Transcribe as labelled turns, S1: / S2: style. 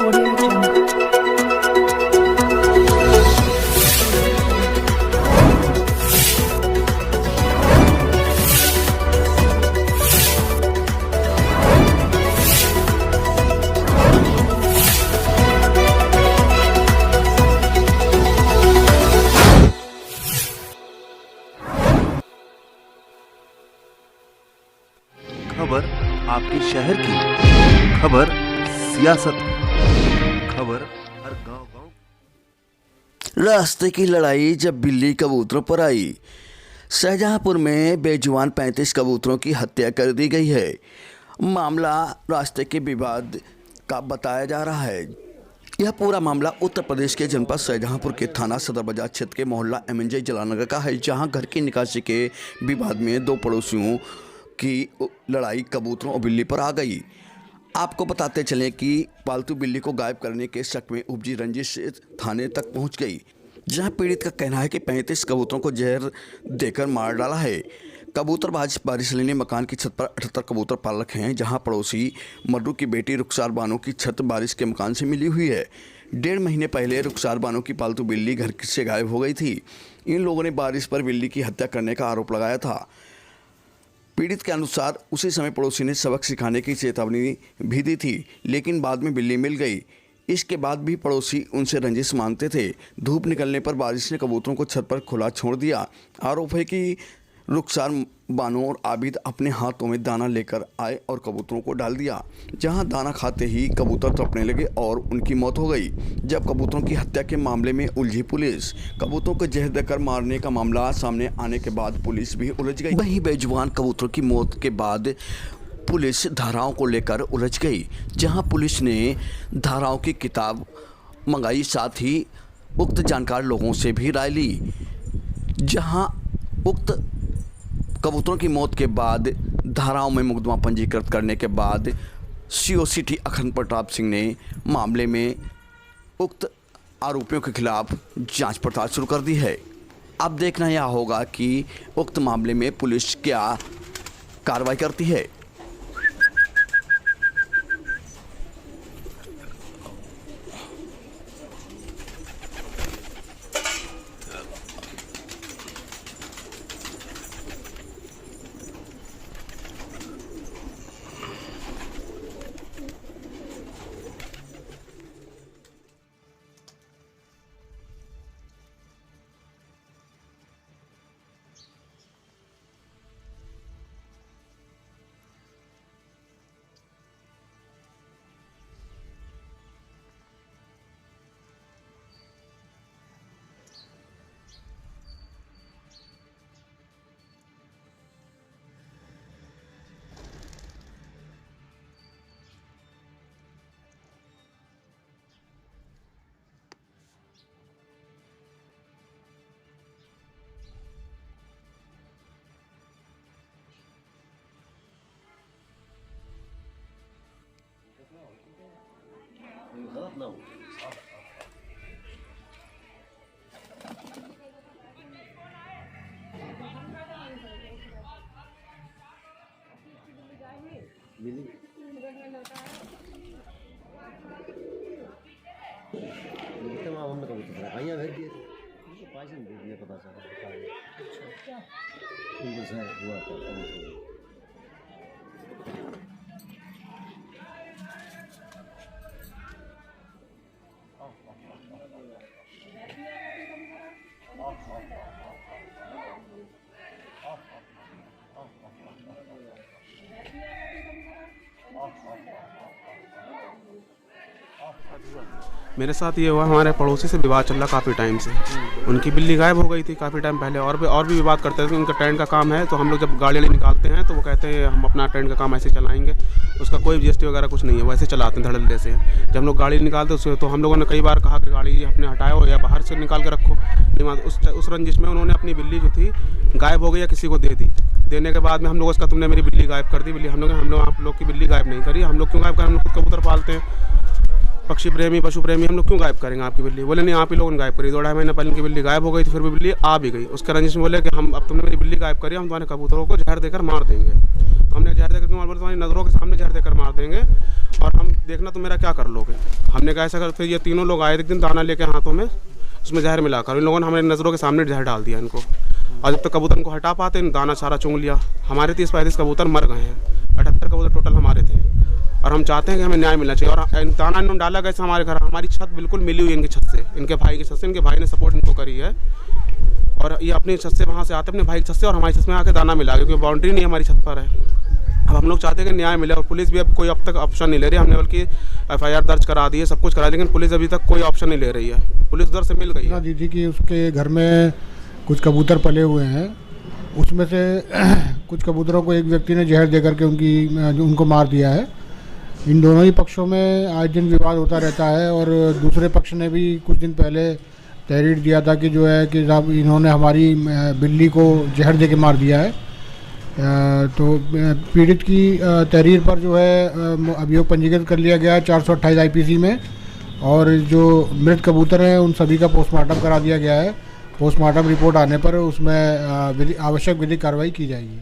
S1: Audio Jungle.
S2: खबर आपके शहर की, खबर सियासत की, खबर हर गांव-गांव।
S3: रास्ते की लड़ाई जब बिल्ली कबूतरों पर आई। शाहजहांपुर में बेजुबान 35 कबूतरों की हत्या कर दी गई है। मामला रास्ते के विवाद का बताया जा रहा है। यह पूरा मामला उत्तर प्रदेश के जनपद शाहजहांपुर के थाना सदर बाजार क्षेत्र के मोहल्ला MNJ जलानगर का है, जहां घर की निकासी के विवाद में दो पड़ोसियों की लड़ाई कबूतरों और बिल्ली पर आ गई। आपको बताते चलें कि पालतू बिल्ली को गायब करने के शक में उपजी रंजिश थाने तक पहुंच गई, जहां पीड़ित का कहना है कि 35 कबूतरों को जहर देकर मार डाला है। कबूतरबाज बारिश अली ने मकान की छत पर 78 कबूतर पाल रखे हैं, जहां पड़ोसी मर्रू की बेटी रुखसार बानो की छत बारिश के मकान से मिली हुई है। 1.5 महीने पहले रुखसार बानो की पालतू बिल्ली घर से गायब हो गई थी। इन लोगों ने बारिश पर बिल्ली की हत्या करने का आरोप लगाया था। पीड़ित के अनुसार उसी समय पड़ोसी ने सबक सिखाने की चेतावनी भी दी थी, लेकिन बाद में बिल्ली मिल गई। इसके बाद भी पड़ोसी उनसे रंजिश मांगते थे। धूप निकलने पर बारिश ने कबूतरों को छत पर खुला छोड़ दिया। आरोप है कि रुखसार बानो और आबिद अपने हाथों में दाना लेकर आए और कबूतरों को डाल दिया, जहां दाना खाते ही कबूतर तड़पने लगे और उनकी मौत हो गई। जब कबूतरों की हत्या के मामले में उलझी पुलिस, कबूतरों को जहर देकर मारने का मामला सामने आने के बाद पुलिस भी उलझ गई। वहीं बेजुबान कबूतरों की मौत के बाद पुलिस धाराओं को लेकर उलझ गई, जहां पुलिस ने धाराओं की किताब मंगाई, साथ ही उक्त जानकार लोगों से भी राय ली। जहां उक्त कबूतरों की मौत के बाद धाराओं में मुकदमा पंजीकृत करने के बाद CO सिटी अखंड प्रताप सिंह ने मामले में उक्त आरोपियों के खिलाफ जांच पड़ताल शुरू कर दी है। अब देखना यह होगा कि उक्त मामले में पुलिस क्या कार्रवाई करती है।
S4: हमने कबूतर आइया भेज दिए थे, उनको पैसे दे दिया, पता चला उनको शायद हुआ था।
S5: मेरे साथ ये हुआ, हमारे पड़ोसी से विवाद चल रहा काफ़ी टाइम से। उनकी बिल्ली गायब हो गई थी काफ़ी टाइम पहले, और भी विवाद करते थे। उनका ट्रेन का काम है, तो हम लोग जब गाड़ी निकालते हैं तो वो कहते हैं हम अपना ट्रेन का काम ऐसे चलाएंगे, उसका कोई GST वगैरह कुछ नहीं है, वैसे चलाते हैं धड़ल्ले से। जब हम लोग गाड़ी निकालते उससे, तो हम लोगों ने कई बार कहा कि गाड़ी अपने हटाओ या बाहर से निकाल के रखो। उस रंजिश में उन्होंने अपनी बिल्ली जो थी गायब हो गई या किसी को दे दी। देने के बाद में हम लोग उसका तुमने मेरी बिल्ली गायब कर दी। बिल्ली हम लोग आप लोग की बिल्ली गायब नहीं करी, हम लोग क्यों गायब करें, हम लोग खुद कबूतर पालते हैं, पक्षी प्रेमी पशु प्रेमी, हम लोग क्यों गायब करेंगे आपकी बिल्ली। बोले नहीं आप ही लोगों ने गायब करी। 2-2.5 महीने पहले उनकी बिल्ली गायब हो गई, तो फिर भी बिल्ली आ भी गई। उसका रंजिश में बोले कि हम अब तुमने मेरी बिल्ली गायब करी, हम तुम्हारे कबूतरों को जहर देकर मार देंगे। हमने जहर देकर मार बोले तुम्हारी नज़रों के सामने जहर देकर मार देंगे और हम देखना तुम मेरा क्या कर लोगे। हमने कहा ऐसा कर, फिर ये तीनों लोग आए एक दिन दाना लेके हाथों में, उसमें जहर मिलाकर इन लोगों ने हमारी नज़रों के सामने जहर डाल दिया इनको। और जब तक कबूतर को हटा पाते इन दाना सारा चुंग लिया। हमारे 30-35 कबूतर मर गए हैं, 78 कबूतर टोटल हमारे थे। और हम चाहते हैं कि हमें न्याय मिलना चाहिए। और दाना इन्होंने डाला गया हमारे घर, हमारी छत बिल्कुल मिली हुई इनकी छत से, इनके भाई की छत से। इनके भाई ने सपोर्ट इनको करी है और ये अपनी छत से वहाँ से आते अपने भाई की छत से और हमारी छत में आके दाना मिला, क्योंकि बाउंड्री नहीं हमारी छत पर है। अब हम लोग चाहते हैं कि न्याय मिले और पुलिस भी अब कोई अब तक ऑप्शन नहीं ले रही। हमने बल्कि FIR दर्ज करा दी है, सब कुछ करा, लेकिन पुलिस अभी तक कोई ऑप्शन नहीं ले रही है। पुलिस उधर से मिल गई है।
S1: दीदी कि उसके घर में कुछ कबूतर पले हुए हैं, उसमें से कुछ कबूतरों को एक व्यक्ति ने जहर दे करके उनको मार दिया है। इन दोनों ही पक्षों में आज दिन विवाद होता रहता है और दूसरे पक्ष ने भी कुछ दिन पहले तहरीर दिया था कि जो है कि साहब इन्होंने हमारी बिल्ली को जहर दे के मार दिया है। तो पीड़ित की तहरीर पर जो है अभियोग पंजीकृत कर लिया गया है 428 IPC में और जो मृत कबूतर हैं उन सभी का पोस्टमार्टम करा दिया गया है। पोस्टमार्टम रिपोर्ट आने पर उसमें आवश्यक विधिक कार्रवाई की जाएगी।